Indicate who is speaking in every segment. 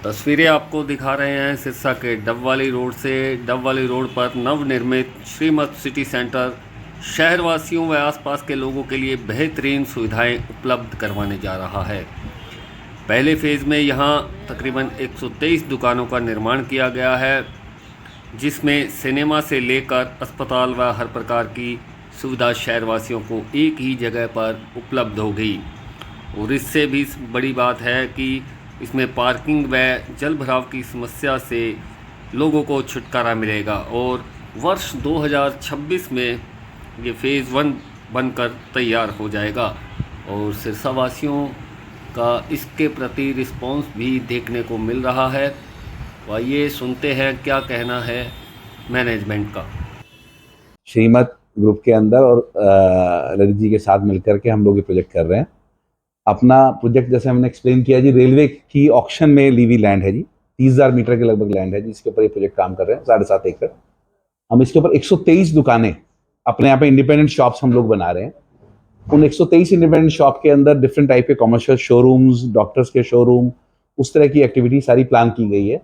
Speaker 1: तस्वीरें आपको दिखा रहे हैं सिरसा के डबवाली रोड से। डबवाली रोड पर नवनिर्मित श्रीमत सिटी सेंटर शहरवासियों व आसपास के लोगों के लिए बेहतरीन सुविधाएं उपलब्ध करवाने जा रहा है। पहले फेज़ में यहां तकरीबन 123 दुकानों का निर्माण किया गया है, जिसमें सिनेमा से लेकर अस्पताल व हर प्रकार की सुविधा शहरवासियों को एक ही जगह पर उपलब्ध हो गई। और इससे भी बड़ी बात है कि इसमें पार्किंग व जल भराव की समस्या से लोगों को छुटकारा मिलेगा और वर्ष 2026 में ये फ़ेज़ 1 बनकर तैयार हो जाएगा। और सिरसा वासियों का इसके प्रति रिस्पॉन्स भी देखने को मिल रहा है। तो आइए सुनते हैं क्या कहना है मैनेजमेंट का।
Speaker 2: श्रीमत ग्रुप के अंदर और ललित जी के साथ मिलकर के हम लोग ये प्रोजेक्ट कर रहे हैं। अपना प्रोजेक्ट जैसे हमने एक्सप्लेन किया जी, रेलवे की ऑक्शन में ली हुई लैंड है जी, 30,000 मीटर के लगभग लैंड है जिसके ऊपर ये प्रोजेक्ट काम कर रहे हैं, 7.5 एकड़। हम इसके ऊपर 123 दुकानें अपने यहाँ पे इंडिपेंडेंट शॉप्स हम लोग बना रहे हैं। उन 123 इंडिपेंडेंट शॉप के अंदर डिफरेंट टाइप के कमर्शियल शोरूम्स, डॉक्टर्स के शोरूम, उस तरह की एक्टिविटी सारी प्लान की गई है।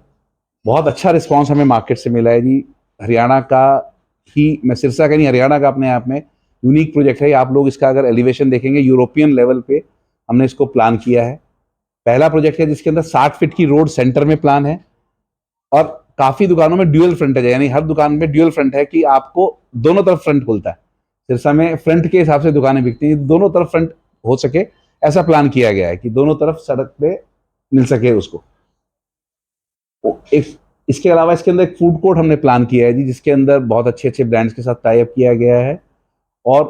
Speaker 2: बहुत अच्छा रिस्पॉन्स हमें मार्केट से मिला है जी। हरियाणा का ही, मैं सिरसा का नहीं, हरियाणा का अपने आप में यूनिक प्रोजेक्ट है। आप लोग इसका अगर एलिवेशन देखेंगे, यूरोपियन लेवल पे हमने इसको प्लान किया है। पहला प्रोजेक्ट है जिसके अंदर 60 फीट की रोड सेंटर में प्लान है और काफी दुकानों में ड्यूअल फ्रंटेज है, यानी हर दुकान में ड्यूअल फ्रंट है कि आपको दोनों तरफ फ्रंट खुलता है। सिरसा में फ्रंट के हिसाब से दुकानें बिकती हैं, दोनों तरफ फ्रंट हो सके ऐसा प्लान किया गया है कि दोनों तरफ सड़क पे मिल सके उसको। एक इसके अलावा इसके अंदर एक फूड कोर्ट हमने प्लान किया है जी, जिसके अंदर बहुत अच्छे अच्छे ब्रांड्स के साथ टाई अप किया गया है और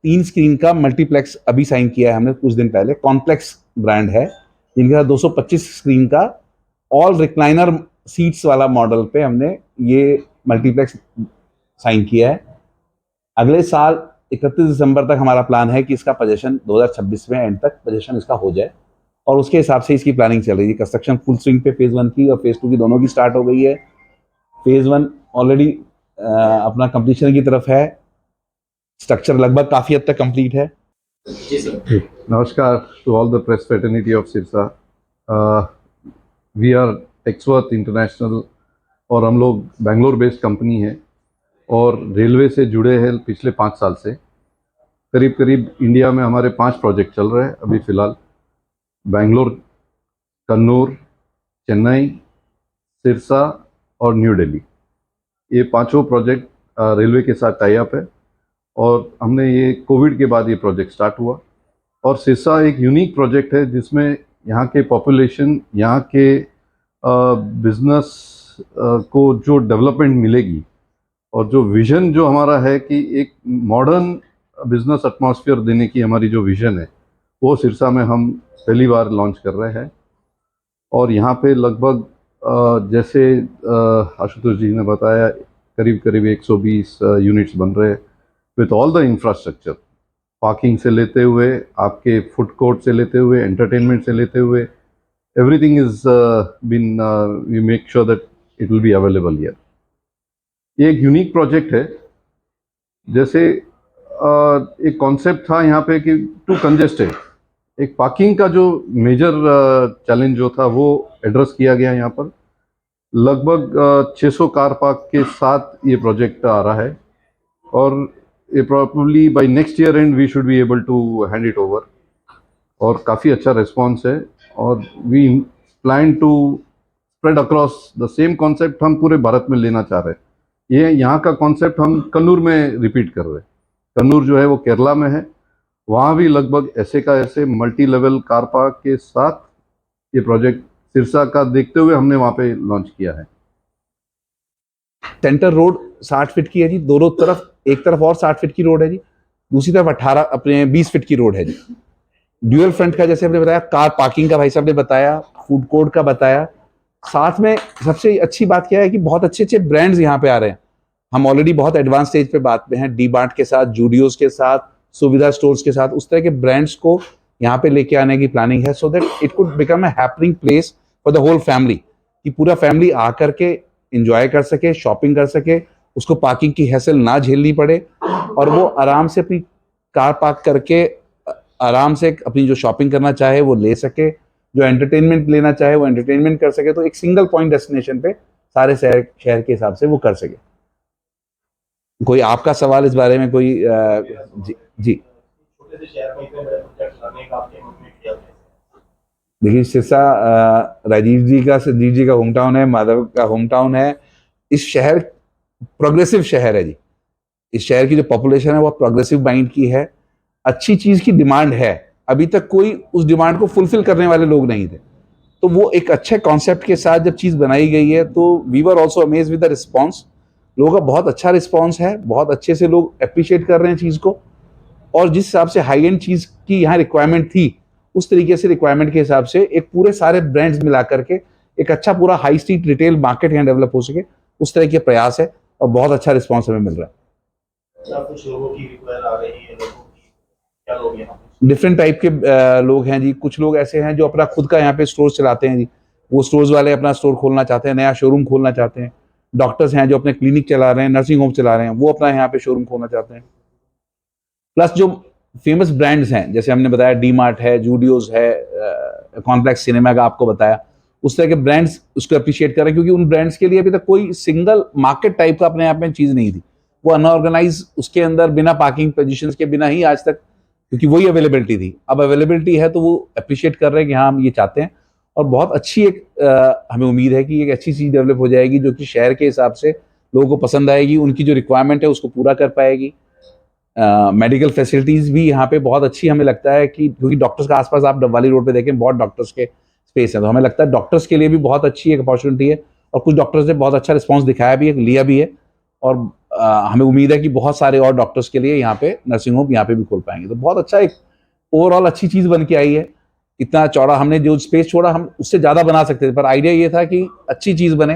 Speaker 2: 3 स्क्रीन का मल्टीप्लेक्स अभी साइन किया है हमने कुछ दिन पहले। कॉम्प्लेक्स ब्रांड है जिनके साथ 225 स्क्रीन का ऑल रिक्लाइनर सीट्स वाला मॉडल पे हमने ये मल्टीप्लेक्स साइन किया है। अगले साल 31 दिसंबर तक हमारा प्लान है कि इसका पोजीशन 2026 में एंड तक पोजीशन इसका हो जाए और उसके हिसाब से इसकी प्लानिंग चल रही है। कंस्ट्रक्शन फुल स्विंग पे फेज़ 1 की और फेज़ 2 की दोनों की स्टार्ट हो गई है। फेज़ 1 ऑलरेडी अपना कंप्लीशन की तरफ है, स्ट्रक्चर लगभग काफी हद तक कंप्लीट है।
Speaker 3: नमस्कार to all the press fraternity of Sirsa. We are Texworth international और हम लोग बेंगलोर बेस्ड कंपनी है और रेलवे से जुड़े हैं पिछले 5 साल से। करीब करीब इंडिया में हमारे 5 प्रोजेक्ट चल रहे हैं अभी फ़िलहाल। बेंगलोर, कन्नूर, चेन्नई, सिरसा और न्यू दिल्ली, ये 5 प्रोजेक्ट रेलवे के साथ टाई अप है और हमने ये कोविड के बाद ये प्रोजेक्ट स्टार्ट हुआ। और सिरसा एक यूनिक प्रोजेक्ट है जिसमें यहाँ के पॉपुलेशन, यहाँ के बिजनेस को जो डेवलपमेंट मिलेगी और जो विज़न जो हमारा है कि एक मॉडर्न बिजनेस एटमॉस्फेयर देने की हमारी जो विज़न है, वो सिरसा में हम पहली बार लॉन्च कर रहे हैं। और यहाँ पे लगभग जैसे आशुतोष जी ने बताया, करीब करीब 120 यूनिट्स बन रहे हैं with all the infrastructure, parking से लेते हुए, आपके फूड कोर्ट से लेते हुए, एंटरटेनमेंट से लेते हुए, everything is been we make sure that it will be available here. ये एक यूनिक प्रोजेक्ट है। जैसे एक कॉन्सेप्ट था यहाँ पे कि टू कंजेस्टेड, एक पार्किंग का जो मेजर चैलेंज जो था वो एड्रेस किया गया यहाँ पर। लगभग 600 कार पार्क के साथ ये प्रोजेक्ट आ रहा है और ये probably by next year and we should be able to hand it over. और काफ़ी अच्छा रिस्पॉन्स है और we plan to spread across the same concept हम पूरे भारत में लेना चाह रहे हैं। ये यहाँ का कॉन्सेप्ट हम कन्नूर में रिपीट कर रहे हैं। कन्नूर जो है वो केरला में है, वहाँ भी लगभग ऐसे का ऐसे मल्टी लेवल कार पार्क के साथ ये प्रोजेक्ट सिरसा का देखते हुए हमने वहाँ पे लॉन्च किया है।
Speaker 2: सेंटर रोड 60 फीट की है जी, दोनों तरफ, एक तरफ और 60 फीट की रोड है जी, दूसरी तरफ 20 फीट की रोड है जी। ड्यूअल फ्रंट का जैसे हमने बताया, कार पार्किंग का भाई साहब ने बताया, फूड कोर्ट का बताया। साथ में सबसे अच्छी बात क्या है कि बहुत अच्छे अच्छे ब्रांड्स यहाँ पे आ रहे हैं। हम ऑलरेडी बहुत एडवांस स्टेज पे बात में हैं, डी मार्ट के साथ, जूडियोज के साथ, सुविधा स्टोर्स के साथ, उस तरह के ब्रांड्स को यहाँ पे लेके आने की प्लानिंग है so that it could become a happening place for the whole family, कि पूरा फैमिली आकर के एंजॉय कर सके, शॉपिंग कर सके, उसको पार्किंग की हैसल ना झेलनी पड़े और वो आराम से अपनी कार पार्क करके आराम से अपनी जो शॉपिंग करना चाहे वो ले सके, जो एंटरटेनमेंट लेना चाहे वो एंटरटेनमेंट कर सके, तो एक सिंगल पॉइंट डेस्टिनेशन पे सारे शहर के हिसाब से वो कर सके। कोई आपका सवाल इस बारे में कोई जी देखिए, सिरसा राजीव जी का होम टाउन है, माधव का होम टाउन है। इस शहर प्रोग्रेसिव शहर है जी। इस शहर की जो पॉपुलेशन है वो प्रोग्रेसिव माइंड की है। अच्छी चीज की डिमांड है, अभी तक कोई उस डिमांड को फुलफिल करने वाले लोग नहीं थे। तो वो एक अच्छे कॉन्सेप्ट के साथ जब चीज बनाई गई है तो we were also amazed with the response. लोगों का बहुत अच्छा रिस्पॉन्स है, बहुत अच्छे से लोग अप्रिशिएट कर रहे हैं चीज को। और जिस हिसाब से हाई एंड चीज की यहाँ रिक्वायरमेंट थी, उस तरीके से रिक्वायरमेंट के हिसाब से एक पूरे सारे ब्रांड्स मिला करके एक अच्छा पूरा हाई स्ट्रीट रिटेल मार्केट यहाँ डेवलप हो सके, उस तरह के प्रयास है और बहुत अच्छा रिस्पॉन्स हमें मिल रहा है।
Speaker 4: कुछ लोगों की रिक्वायर आ रही है, लोगों की क्या लोग यहाँ
Speaker 2: डिफरेंट टाइप के लोग हैं जी। कुछ लोग ऐसे हैं जो अपना खुद का यहाँ पे स्टोर चलाते हैं जी, वो स्टोर्स वाले अपना स्टोर खोलना चाहते हैं, नया शोरूम खोलना चाहते हैं। डॉक्टर्स हैं जो अपने क्लिनिक चला रहे हैं, नर्सिंग होम चला रहे हैं, वो अपना यहाँ पे शोरूम खोलना चाहते हैं। प्लस जो फेमस ब्रांड्स हैं, जैसे हमने बताया डी मार्ट है, जूडियोज है, कॉम्प्लेक्स सिनेमा का आपको बताया, उस तरह के ब्रांड्स उसको अप्रिशिएट कर रहे हैं, क्योंकि उन ब्रांड्स के लिए अभी तक कोई सिंगल मार्केट टाइप का अपने आप में चीज नहीं थी। वो अनऑर्गेनाइज, उसके अंदर बिना पार्किंग पोजीशंस के बिना ही आज तक, क्योंकि वही अवेलेबिलिटी थी। अब अवेलेबिलिटी है तो वो अप्रिशिएट कर रहे हैं कि हाँ हम ये चाहते हैं। और बहुत अच्छी एक हमें उम्मीद है कि एक अच्छी चीज डेवलप हो जाएगी जो कि शहर के हिसाब से लोगों को पसंद आएगी, उनकी जो रिक्वायरमेंट है उसको पूरा कर पाएगी। मेडिकल फैसिलिटीज भी यहाँ पे बहुत अच्छी हमें लगता है कि, क्योंकि डॉक्टर्स का आसपास आप डबवाली रोड पे देखें बहुत डॉक्टर्स के स्पेस है, तो हमें लगता है डॉक्टर्स के लिए भी बहुत अच्छी एक अपॉर्चुनिटी है। और कुछ डॉक्टर्स ने बहुत अच्छा रिस्पॉन्स दिखाया भी है, लिया भी है। और हमें उम्मीद है कि बहुत सारे और डॉक्टर्स के लिए यहाँ पे नर्सिंग होम यहाँ पे भी खोल पाएंगे। तो बहुत अच्छा एक ओवरऑल अच्छी चीज बन के आई है। इतना चौड़ा हमने जो स्पेस छोड़ा, हम उससे ज्यादा बना सकते थे, पर आइडिया ये था कि अच्छी चीज बने,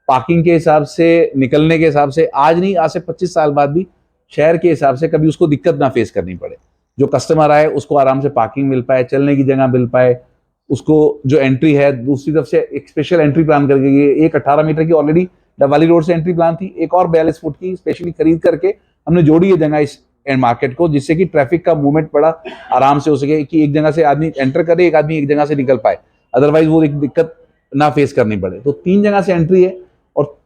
Speaker 2: पार्किंग के हिसाब से, निकलने के हिसाब से, आज नहीं आज से 25 साल बाद भी शहर के हिसाब से कभी उसको दिक्कत ना फेस करनी पड़े। जो कस्टमर आए उसको आराम से पार्किंग मिल पाए, चलने की जगह मिल पाए, उसको जो एंट्री है दूसरी तरफ से एक स्पेशल एंट्री प्लान करके गई। एक 18 मीटर की ऑलरेडी डबवाली रोड से एंट्री प्लान थी, एक और 42 फुट की स्पेशली खरीद करके हमने जोड़ी है जगह इस एंड मार्केट को, जिससे कि ट्रैफिक का मूवमेंट बड़ा आराम से हो सके, कि एक जगह से आदमी एंटर करे, एक आदमी एक जगह से निकल पाए, अदरवाइज वो एक दिक्कत ना फेस करनी पड़े। तो 3 जगह से एंट्री है और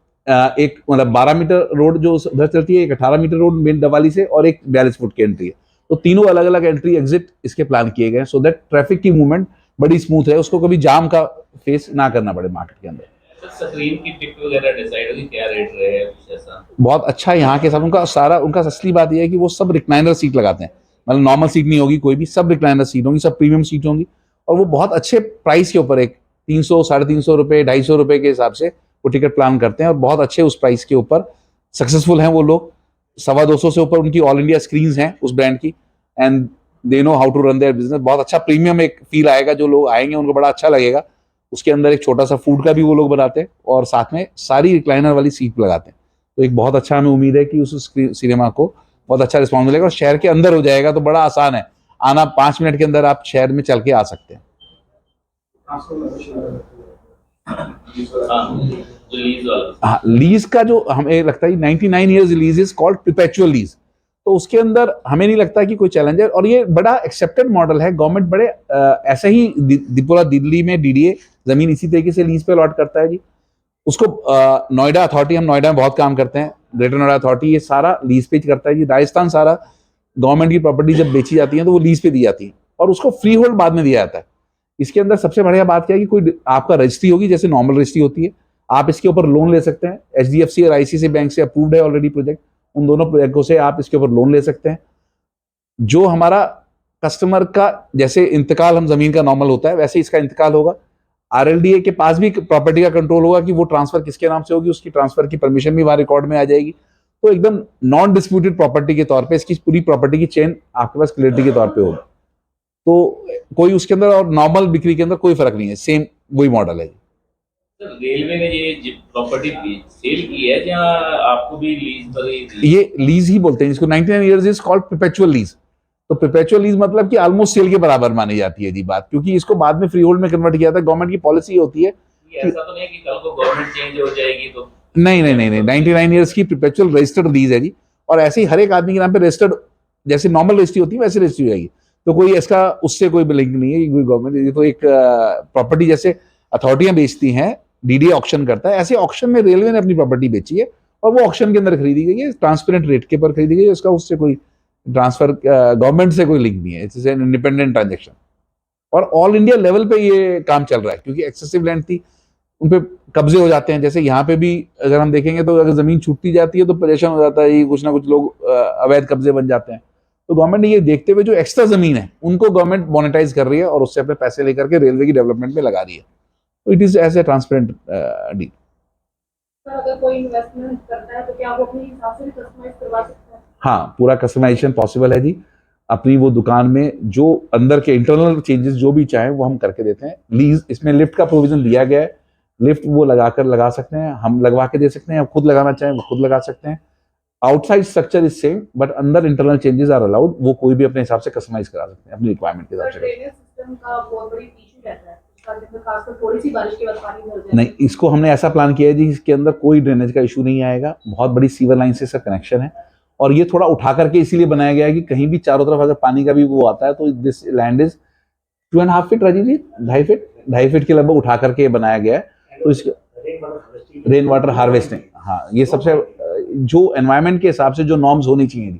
Speaker 2: एक मतलब 12 मीटर रोड जो उधर चलती है, एक 18 मीटर रोड मेन डबवाली से, और एक 42 फुट की एंट्री है। तो तीनों अलग अलग एंट्री एग्जिट इसके प्लान किए गए, सो दैट ट्रैफिक की मूवमेंट बड़ी स्मूथ है, उसको कभी जाम का फेस ना करना पड़े मार्केट के अंदर।
Speaker 4: स्क्रीन की टिकट वगैरह डिसाइड होगी, क्या रेट रहे ऐसा?
Speaker 2: बहुत अच्छा है यहाँ के साथ उनका सारा, उनका असली बात यह है कि वो सब रिक्लाइनर सीट लगाते हैं, मतलब नॉर्मल सीट नहीं होगी कोई भी, सब रिक्लाइनर सीट होंगी, सब प्रीमियम सीट होंगी। और वो बहुत अच्छे प्राइस के ऊपर, एक 300, 350 रुपये, 250 रुपये के हिसाब से वो टिकट प्लान करते हैं, और बहुत अच्छे उस प्राइस के ऊपर सक्सेसफुल हैं वो लोग। 225 से ऊपर उनकी ऑल इंडिया स्क्रीन हैं उस ब्रांड की, and they know how to run their business. बहुत अच्छा प्रीमियम एक फील आएगा, जो लोग आएंगे उनको बड़ा अच्छा लगेगा। उसके अंदर एक छोटा सा फूड का भी वो लोग बनाते हैं, और साथ में सारी रिक्लाइनर वाली सीट लगाते हैं। तो एक बहुत अच्छा हमें उम्मीद है कि उस सिनेमा को बहुत अच्छा रिस्पॉन्स मिलेगा, और शहर के अंदर हो जाएगा तो बड़ा आसान है आना। 5 मिनट के अंदर आप शहर में चल के आ सकते हैं। हाँ, लीज का जो हमें लगता है 99 years lease is called perpetual lease, तो उसके अंदर हमें नहीं लगता कि कोई चैलेंज है, और ये बड़ा एक्सेप्टेड मॉडल है। गवर्नमेंट बड़े ऐसे ही पूरा दिल्ली में डीडीए जमीन इसी तरीके से लीज पे अलॉट करता है जी। उसको नोएडा अथॉरिटी, हम नोएडा में बहुत काम करते हैं, ग्रेटर नोएडा अथॉरिटी ये सारा लीज पे करता है जी। राजस्थान सारा गवर्नमेंट की प्रॉपर्टी जब बेची जाती है तो वो लीज पे दी जाती है, और उसको फ्री होल्ड बाद में दिया जाता है। इसके अंदर सबसे बढ़िया बात क्या है कि कोई आपका रजिस्ट्री होगी, जैसे नॉर्मल रजिस्ट्री होती है, आप इसके ऊपर लोन ले सकते हैं। HDFC और ICICI बैंक से अप्रूव्ड है ऑलरेडी प्रोजेक्ट, उन दोनों प्रोजेक्टों से आप इसके ऊपर लोन ले सकते हैं। जो हमारा कस्टमर का जैसे इंतकाल हम जमीन का नॉर्मल होता है, वैसे इसका इंतकाल होगा। RLDA के पास भी प्रॉपर्टी का कंट्रोल होगा कि वो ट्रांसफर किसके नाम से होगी, उसकी ट्रांसफर की परमिशन भी वहां रिकॉर्ड में आ जाएगी। तो एकदम नॉन डिस्प्यूटेड प्रॉपर्टी के तौर पे इसकी पूरी प्रॉपर्टी की चेन आपके पास क्लियरिटी के तौर पे होगी। तो कोई उसके अंदर और नॉर्मल बिक्री के अंदर कोई फर्क नहीं है, सेम वही मॉडल है।
Speaker 4: सर, रेलवे ने ये प्रॉपर्टी सेल की है या आपको भी लीज पर
Speaker 2: ये लीज ही बोलते हैं इसको। 99 years is called perpetual lease. तो परपेचुअल लीज मतलब कि ऑलमोस्ट सेल के बराबर मानी जाती है जी बात, क्योंकि इसको बाद में फ्री होल्ड में कन्वर्ट किया था। गवर्नमेंट की पॉलिसी होती है,
Speaker 4: ऐसा तो नहीं है कि कल को गवर्नमेंट चेंज हो जाएगी तो?
Speaker 2: नहीं 99 इयर्स की परपेचुअल रजिस्टर्ड लीज है जी। और ऐसे ही हर एक आदमी के नाम पे रजिस्टर्ड, जैसे नॉर्मल रजिस्ट्री होती है वैसे रजिस्ट्री हो जाएगी। तो कोई इसका उससे कोई लिंक नहीं है, कोई गवर्नमेंट, ये तो एक प्रॉपर्टी जैसे अथॉरिटियां बेचती हैं, डीडीए ऑक्शन करता है, ऐसे ऑक्शन में रेलवे ने अपनी प्रॉपर्टी बेची है और वो ऑक्शन के अंदर खरीदी गई है, ट्रांसपेरेंट रेट के पर खरीदी गई है, उसका उससे कोई ट्रांसफर गवर्नमेंट से कोई लिंक नहीं है, इट्स एन इंडिपेंडेंट ट्रांजेक्शन। और ऑल इंडिया लेवल पे ये काम चल रहा है, क्योंकि एक्सेसिव लैंड थी, उन पे कब्जे हो जाते हैं। जैसे यहाँ पे भी अगर हम देखेंगे तो अगर जमीन छूटती जाती है तो परेशान हो जाता है, ये कुछ ना कुछ लोग अवैध कब्जे बन जाते हैं। तो गवर्नमेंट ने ये देखते हुए जो एक्स्ट्रा जमीन है उनको गवर्नमेंट मोनेटाइज कर रही है और उससे अपने पैसे लेकर के रेलवे की डेवलपमेंट में लगा रही है। तो it is as a transparent deal.
Speaker 5: अगर कोई इन्वेस्टमेंट करता है तो क्या वो अपने हिसाब से कस्टमाइज करवा सकता है?
Speaker 2: हाँ, पूरा कस्टमाइजेशन पॉसिबल है जी। अपनी वो दुकान में जो अंदर के इंटरनल चेंजेस जो भी चाहें वो हम करके देते हैं। लीज, इसमें लिफ्ट का प्रोविजन दिया गया है, लिफ्ट वो लगा सकते हैं, हम लगवा के दे सकते हैं, खुद लगाना चाहें वो खुद लगा सकते हैं। Outside structure is same but अंदर इंटरनल चेंजेस आर अलाउड, वो कोई भी अपने हिसाब से कस्टमाइज करा सकते हैं अपनी रिक्वायरमेंट के हिसाब से।
Speaker 5: ड्रेनेज सिस्टम का बहुत बड़ी इशू रहता है, खासकर थोड़ी सी बारिश के बाद पानी भर जाए।
Speaker 2: नहीं, इसको हमने ऐसा प्लान किया है जी, इसके अंदर कोई ड्रेनेज का इशू नहीं आएगा, बहुत बड़ी सीवर लाइन से इसका कनेक्शन है और ये थोड़ा उठा करके इसीलिए बनाया गया है कि कहीं भी चारों तरफ अगर पानी का भी वो आता है तो this land is 2.5 feet, Rajiv ji 2.5 feet के लगभग उठा करके बनाया गया है। तो इसके रेन वाटर हार्वेस्टिंग, हाँ, ये सबसे जो एनवायरनमेंट के हिसाब से जो नॉर्म्स होनी चाहिए,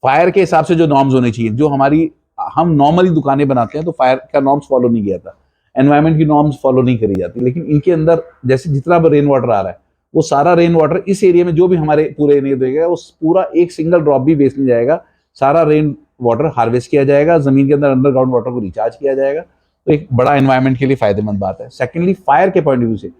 Speaker 2: फायर के हिसाब से जो नॉर्म्स होनी चाहिए, जो हमारी हम नॉर्मली दुकानें बनाते हैं तो फायर का नॉर्म्स फॉलो नहीं किया था, एनवायरनमेंट की नॉर्म्स फॉलो नहीं करी जाती, लेकिन इनके अंदर जैसे जितना रेन वाटर आ रहा है वो सारा रेन वाटर इस एरिया में जो भी हमारे पूरे एरिया देगा वो पूरा एक सिंगल ड्रॉप भी वेस्ट नहीं जाएगा, सारा रेन वाटर हार्वेस्ट किया जाएगा, जमीन के अंदर अंडरग्राउंड वाटर को रिचार्ज किया जाएगा। तो एक बड़ा एनवायरनमेंट के लिए फायदेमंद बात है। सेकेंडली, फायर के पॉइंट ऑफ व्यू से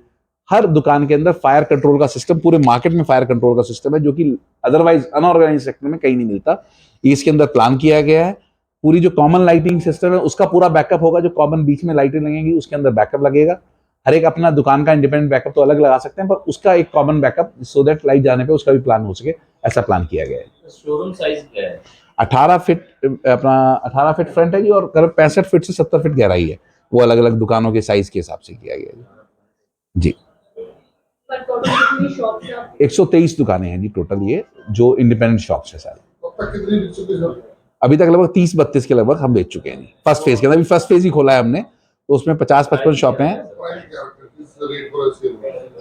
Speaker 2: हर दुकान के अंदर फायर कंट्रोल का सिस्टम, पूरे मार्केट में फायर कंट्रोल का सिस्टम है जो कि अदरवाइज अनऑर्गेनाइज सेक्टर में कहीं नहीं मिलता। इसके अंदर प्लान किया गया है। पूरी जो कॉमन लाइटिंग सिस्टम है उसका पूरा बैकअप होगा, जो कॉमन बीच में लाइटें लगेंगी उसके अंदर बैकअप लगेगा। हर एक अपना दुकान का इंडिपेंडेंट बैकअप तो अलग लगा सकते हैं, पर उसका एक common backup so that light जाने पे उसका भी प्लान हो सके, ऐसा प्लान किया गया है।
Speaker 4: शोरूम साइज क्या है?
Speaker 2: 18 फीट अपना 18 फीट फ्रंट है जी और करीब 65 फीट से 70 फीट गहराई है, वो अलग अलग दुकानों के साइज के हिसाब से किया गया है जी। 123 दुकानें हैं जी टोटल, ये जो इंडिपेंडेंट शॉप्स है सारे। अभी तक लगभग 30-32 के लगभग हम बेच चुके हैं जी फर्स्ट फेज के अंदर। अभी फर्स्ट फेज ही खोला है हमने, तो उसमें 50-55 शॉप हैं।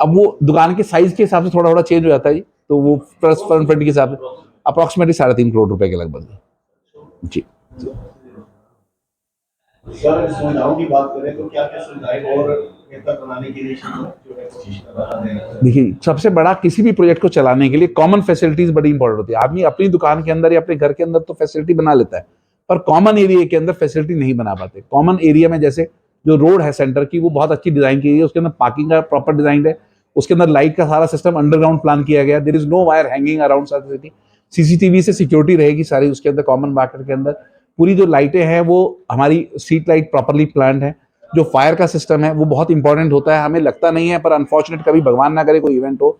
Speaker 2: अब वो दुकान के साइज के हिसाब से थोड़ा थोड़ा चेंज हो जाता है जी, तो वो फ्रंट के हिसाब से अप्रोक्सीमेटली 3.5 करोड़ रुपए के लगभग जी।
Speaker 6: सर, सुविधाओं की बात करें तो क्या क्या सुविधाएं और बेहतर बनाने के लिए कोशिश कर रहा है?
Speaker 2: देखिए, सबसे बड़ा किसी भी प्रोजेक्ट को चलाने के लिए कॉमन फैसिलिटीज बड़ी इंपॉर्टेंट होती है। आदमी अपनी दुकान के अंदर या अपने घर के अंदर तो फैसिलिटी बना लेता है, पर कॉमन एरिया के अंदर फैसिलिटी नहीं बना पाते। कॉमन एरिया में जैसे जो रोड है सेंटर की, वो बहुत अच्छी डिजाइन की गई है, उसके अंदर पार्किंग का प्रॉपर डिजाइन है, उसके अंदर लाइट का सारा सिस्टम अंडरग्राउंड प्लान किया गया। There is no wire hanging around city, CCTV से सिक्योरिटी रहेगी सारी उसके अंदर। कॉमन मार्केट के अंदर पूरी जो लाइटें हैं वो हमारी स्ट्रीट लाइट प्रॉपरली प्लान्ड है। जो फायर का सिस्टम है वो बहुत इंपॉर्टेंट होता है, हमें लगता नहीं है पर अनफॉर्चुनेट कभी भगवान ना करे कोई इवेंट हो,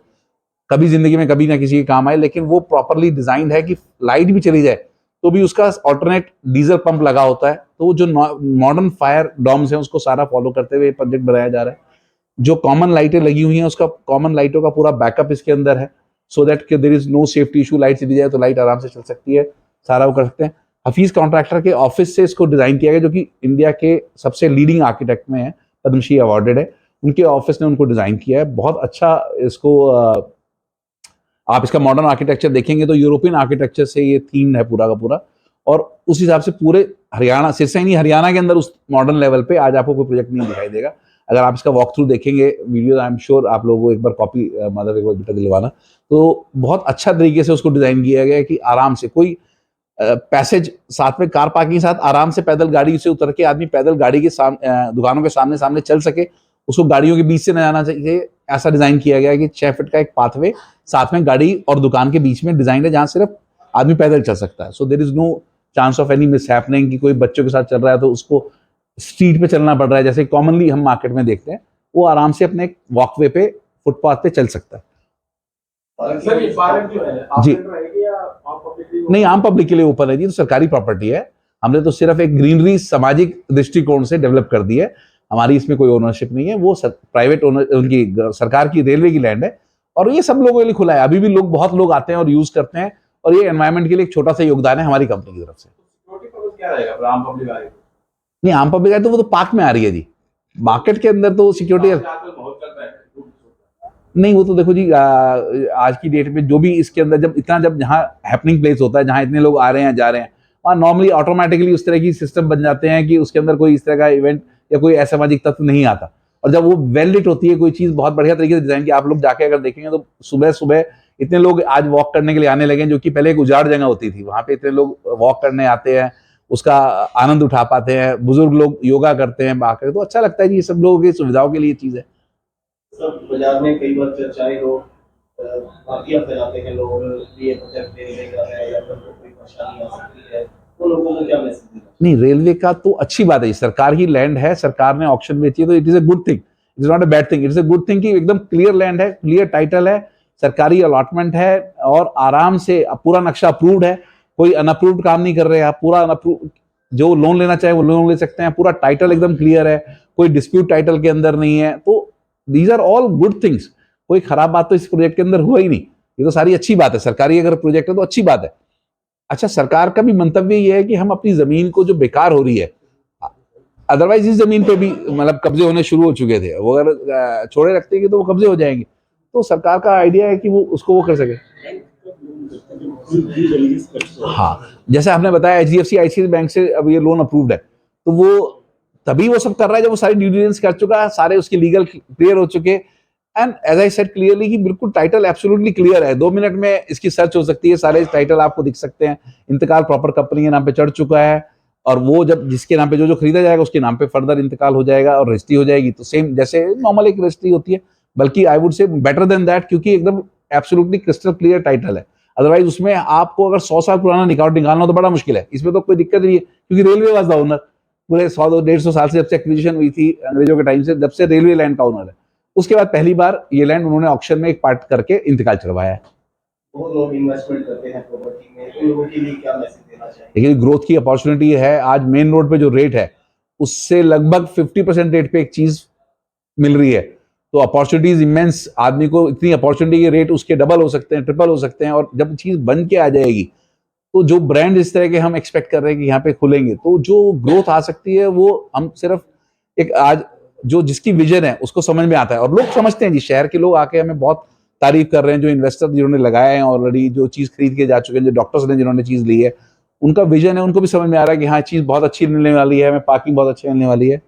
Speaker 2: कभी जिंदगी में कभी ना किसी के काम आए, लेकिन वो प्रॉपरली डिजाइंड है कि लाइट भी चली जाए तो भी उसका ऑल्टरनेट डीजल पंप लगा होता है। तो वो जो मॉडर्न फायर डॉम्स हैं उसको सारा फॉलो करते हुए प्रोजेक्ट बनाया जा रहा है। जो कॉमन लाइटें लगी हुई हैं उसका कॉमन लाइटों का पूरा बैकअप इसके अंदर है, सो दैट कि there is no safety issue. Light चली जाए तो लाइट आराम से चल सकती है, सारा वो कर सकते हैं। हफीज कॉन्ट्रैक्टर के ऑफिस से इसको डिजाइन किया गया, जो कि इंडिया के सबसे लीडिंग आर्किटेक्ट में है, पद्मश्री अवार्डेड है, उनके ऑफिस ने उनको डिजाइन किया है। बहुत अच्छा इसको आप इसका मॉडर्न आर्किटेक्चर देखेंगे तो यूरोपियन आर्किटेक्चर से ये थीम है पूरा का पूरा, और उस हिसाब से पूरे हरियाणा, सिर्फ नहीं हरियाणा के अंदर उस मॉडर्न लेवल पे आज आपको कोई प्रोजेक्ट नहीं दिखाई देगा। अगर आप इसका वॉक थ्रू देखेंगे वीडियो, आई एम श्योर आप लोगों को एक बार कॉपी मतलब एक बार बेटा दिलवाना, तो बहुत अच्छा तरीके से उसको डिजाइन किया गया है कि आराम से कोई पैसेज, साथ में कार पार्किंग के साथ आराम से पैदल गाड़ी से उतर के आदमी पैदल गाड़ी के दुकानों के सामने सामने चल सके, उसको गाड़ियों के बीच से न जाना चाहिए, ऐसा डिजाइन किया गया है कि 6 फीट का एक पाथवे साथ में गाड़ी और दुकान के बीच में डिजाइन है, जहां सिर्फ आदमी पैदल चल सकता है। So there is no chance of any mishappening कि कोई बच्चों के साथ चल रहा है तो उसको स्ट्रीट पे चलना पड़ रहा है, जैसे कॉमनली हम मार्केट में देखते हैं, वो आराम से अपने वॉकवे पे, फुटपाथ पे चल सकता है।
Speaker 6: सर, ये पार्क जो है
Speaker 2: जी,
Speaker 6: रहेगी या आम पब्लिक के लिए?
Speaker 2: नहीं, आम पब्लिक के लिए ओपन है जी, तो सरकारी प्रॉपर्टी है। हमने तो सिर्फ एक ग्रीनरी सामाजिक दृष्टिकोण से डेवलप कर दी है, हमारी इसमें कोई ओनरशिप नहीं है। वो प्राइवेट ओनर, उनकी सरकार की रेलवे की लैंड है और ये सब लोगों के लिए खुला है। अभी भी बहुत लोग आते हैं और यूज करते हैं, और ये एनवायरनमेंट के लिए एक छोटा सा योगदान है हमारी कंपनी की तरफ से।
Speaker 6: क्या रहेगा आम पब्लिक आए
Speaker 2: नहीं, आम पब्लिक है तो वो तो पार्क में आ रही है जी, मार्केट के अंदर तो सिक्योरिटी
Speaker 6: बहुत करता है
Speaker 2: नहीं। वो तो देखो जी, आज की डेट में जो भी इसके अंदर जब जहाँ हैपनिंग प्लेस होता है, जहाँ इतने लोग आ रहे हैं जा रहे हैं, वहाँ नॉर्मली ऑटोमेटिकली उस तरह की सिस्टम बन जाते हैं कि उसके अंदर कोई इस तरह का इवेंट या कोई असामाजिक तत्व नहीं आता। और जब वो वेल लिट होती है कोई चीज बहुत बढ़िया तरीके से डिजाइन की, आप लोग जाके अगर देखेंगे तो सुबह सुबह इतने लोग आज वॉक करने के लिए आने लगे, जो कि पहले एक उजाड़ जगह होती थी, वहां पे इतने लोग वॉक करने आते हैं, उसका आनंद उठा पाते हैं, बुजुर्ग लोग योगा करते हैं आकर, तो अच्छा लगता है जी। ये सब लोगों की सुविधाओं के लिए चीज है।
Speaker 6: सब बाजार में कई बार चर्चाएं हो माफिया फैलाते हैं लोग, ये प्रोजेक्ट रेलवे का है या फिर कोई परेशानी आ सकती है, तो लोगों को क्या मैसेज देना?
Speaker 2: नहीं, रेलवे का तो अच्छी बात है, सरकार ही लैंड है, सरकार ने ऑक्शन बेची है, तो it is a good thing, it is not a bad thing, it is a good thing कि एकदम क्लियर लैंड है, क्लियर टाइटल है, सरकारी अलॉटमेंट है और आराम से पूरा नक्शा अप्रूव्ड है, कोई अनअप्रूव्ड काम नहीं कर रहे हैं आप, पूरा अनअप्रूव, जो लोन लेना चाहे वो लोन ले सकते हैं, पूरा टाइटल एकदम क्लियर है, कोई डिस्प्यूट टाइटल के अंदर नहीं है, तो these are all good things. कोई खराब बात तो इस प्रोजेक्ट के अंदर हुआ ही नहीं, ये तो सारी अच्छी बात है, सरकारी अगर प्रोजेक्ट है तो अच्छी बात है। अच्छा, सरकार का भी मंतव्य ये है कि हम अपनी जमीन को जो बेकार हो रही है, अदरवाइज इस जमीन पे भी मतलब कब्जे होने शुरू हो चुके थे, वो अगर छोड़े रखते तो वो कब्जे हो जाएंगे, तो सरकार का आइडिया है कि वो उसको वो कर सके। हाँ, जैसे आपने बताया HDFC ICICI बैंक से अब ये लोन अप्रूव्ड है, तो वो तभी वो सब कर रहा है जब वो सारी ड्यू डिलिजेंस कर चुका है, सारे उसके लीगल क्लियर हो चुके, and as I said clearly कि बिल्कुल टाइटल एब्सोल्युटली क्लियर है, 2 मिनट में इसकी सर्च हो सकती है, सारे टाइटल आपको दिख सकते हैं, इंतकाल प्रॉपर कंपनी के नाम पे चढ़ चुका है, और वो जब जिसके नाम पे जो खरीदा जाएगा उसके नाम पे फर्दर इंतकाल हो जाएगा और रजिस्ट्री हो जाएगी, तो सेम जैसे नॉर्मल एक रजिस्ट्री होती है, बल्कि I would say better than that, क्योंकि एकदम एब्सोल्युटली क्रिस्टल क्लियर टाइटल है। अदरवाइज उसमें आपको अगर 100 साल पुराना रिकॉर्ड निकालना हो तो बड़ा मुश्किल है, इसमें तो कोई दिक्कत नहीं है, क्योंकि रेलवे वाज द ओनर पूरे 100-150 साल से, जब से एक्विजिशन हुई थी अंग्रेजों के टाइम से, जब से रेलवे लैंड का ओनर है। उसके बाद पहली बार ये लैंड उन्होंने ऑक्शन में एक पार्ट करके इंतकाल चढ़वाया है।
Speaker 6: बहुत लोग इन्वेस्टमेंट करते हैं प्रॉपर्टी में, उन लोगों के लिए क्या मैसेज देना चाहिए?
Speaker 2: देखिए, ग्रोथ की अपॉर्चुनिटी है, आज मेन रोड पे जो रेट है उससे लगभग 50% रेट पे एक चीज मिल रही है, तो अपॉर्चुनिटीज इमेंस, आदमी को इतनी अपॉर्चुनिटी के रेट उसके डबल हो सकते हैं, ट्रिपल हो सकते हैं, और जब चीज बन के आ जाएगी तो जो ब्रांड इस तरह के हम एक्सपेक्ट कर रहे हैं कि यहाँ पे खुलेंगे, तो जो ग्रोथ आ सकती है वो हम सिर्फ एक आज जो जिसकी विजन है उसको समझ में आता है, और लोग समझते हैं जी, शहर के लोग आके हमें बहुत तारीफ कर रहे हैं, जो इन्वेस्टर जिन्होंने लगाए हैं ऑलरेडी, जो चीज खरीद के जा चुके हैं, जो डॉक्टर्स ने जिन्होंने चीज ली है, उनका विजन है, उनको भी समझ में आ रहा है कि हाँ चीज बहुत अच्छी मिलने वाली है, हमें पार्किंग बहुत अच्छी मिलने वाली है,